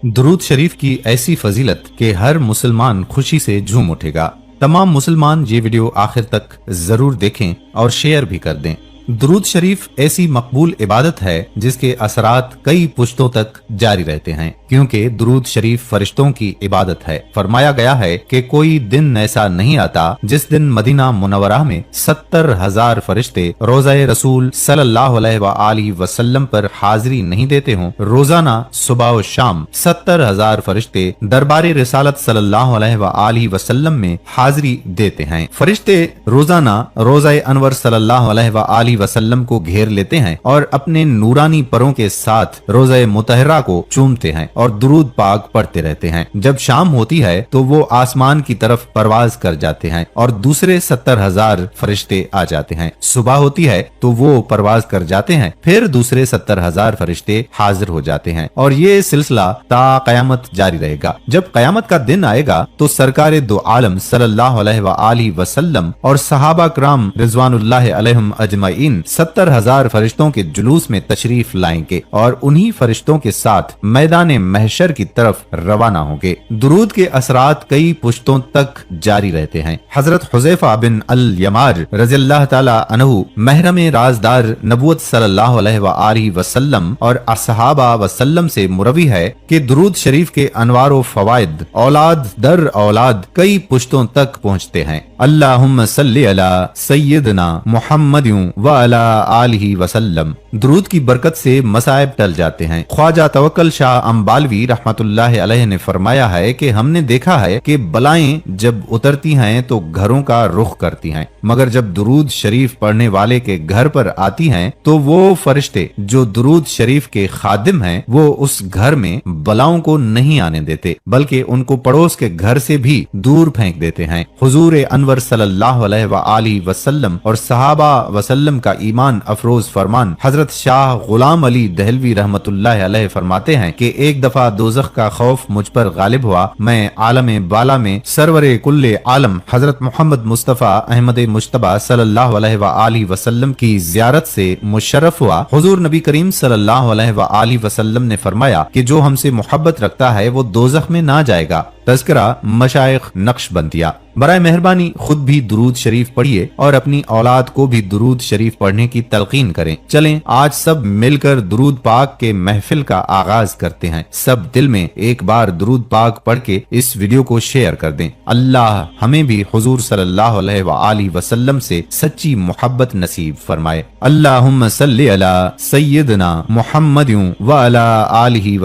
दुरूद शरीफ की ऐसी फजीलत कि हर मुसलमान खुशी से झूम उठेगा। तमाम मुसलमान ये वीडियो आखिर तक जरूर देखें और शेयर भी कर दें। दुरूद शरीफ ऐसी मकबूल इबादत है जिसके असरात कई पुश्तों तक जारी रहते हैं, क्योंकि दुरूद शरीफ फरिश्तों की इबादत है। फरमाया गया है कि कोई दिन ऐसा नहीं आता जिस दिन मदीना मुनव्वरा में 70,000 फरिश्ते रोज़ाए रसूल सल्लल्लाहु अलैहि वसल्लम पर हाजिरी नहीं देते हों। रोजाना सुबह और शाम 70,000 फरिश्ते दरबार रिसालत सल्लल्लाहु अलैहि वसल्लम में हाजिरी देते हैं। फरिश्ते रोजाना रोज़ाए अनवर सल्लल्लाहु अलैहि वसल्लम को घेर लेते हैं और अपने नूरानी परों के साथ रोज़े मुतहरा को चूमते हैं और दुरूद पाक पढ़ते रहते हैं। जब शाम होती है तो वो आसमान की तरफ परवाज कर जाते हैं और दूसरे 70,000 फरिश्ते आ जाते हैं। सुबह होती है तो वो परवाज कर जाते हैं, फिर दूसरे 70,000 फरिश्ते हाजिर हो जाते हैं और ये सिलसिला ता कयामत जारी रहेगा। जब कयामत का दिन आएगा तो सरकार दो आलम सल्लल्लाहु अलैहि वसल्लम और सहाबा कराम रिजवानुल्लाह अलैहिम अजमईन 70,000 फरिश्तों के जुलूस में तशरीफ लाएंगे और उन्हीं फरिश्तों के साथ मैदान महशर की तरफ रवाना होंगे। दुरूद के असरात कई पुश्तों तक जारी रहते हैं। हजरत हुज़ैफा बिन अल यमार रज़ियल्लाहु ताला अन्हु महरम राजदार नबूवत सल्लल्लाहु अलैहि वसल्लम और असहाबा वसल्लम से मुरवी है कि दुरूद शरीफ के अनवार व फवाइद औलाद दर औलाद कई पुश्तों तक पहुँचते हैं। अल्लाहुम्मा सल्ली अला सय्यदना मुहम्मदिन व अला आलिहि वसल्लम। दुरूद की बरकत से मसाइब टल जाते हैं। ख्वाजा तवक्कल शाह अंबालवी रहमतुल्लाह अलैह ने फरमाया है कि हमने देखा है कि बलाएं जब उतरती हैं तो घरों का रुख करती हैं, मगर जब दुरूद शरीफ पढ़ने वाले के घर पर आती हैं तो वो फरिश्ते जो दुरूद शरीफ के खादिम हैं वो उस घर में बलाओं को नहीं आने देते, बल्कि उनको पड़ोस के घर से भी दूर फेंक देते हैं। हुजूर अनवर सल्लल्लाहु अलैहि वसल्लम और सहाबा वसल्लम का ईमान अफरोज फरमान हजरत शाह गुलाम अली दहलवी रहमतुल्लाह अलैह फरमाते हैं कि एक दफा दोज़ख का खौफ मुझ पर गालिब हुआ। मैं आलम बाला में सरवरे कुल्ले आलम हजरत मोहम्मद मुस्तफा अहमद मुश्तबा सल्लल्लाहु अलैहि वसल्लम की जियारत से मुशर्रफ हुआ। हुजूर नबी करीम सल्लल्लाहु अलैहि वसल्लम ने फरमाया कि जो हमसे मोहब्बत रखता है वो दोज़ख में ना जाएगा। तज़किरा मशाइख नक्शबंदिया। बराए मेहरबानी खुद भी दुरूद शरीफ पढ़िए और अपनी औलाद को भी दुरूद शरीफ पढ़ने की तलकीन करें। चलें आज सब मिलकर दुरूद पाक के महफिल का आगाज करते हैं। सब दिल में एक बार दुरूद पाक पढ़ के इस वीडियो को शेयर कर दें। अल्लाह हमें भी हुजूर सल्लल्लाहु अलैहि वसल्लम से सच्ची मोहब्बत नसीब फरमाए। अल्लाहुम्मा सल्ली अला सय्यदना मुहम्मदिन व अला आलिहि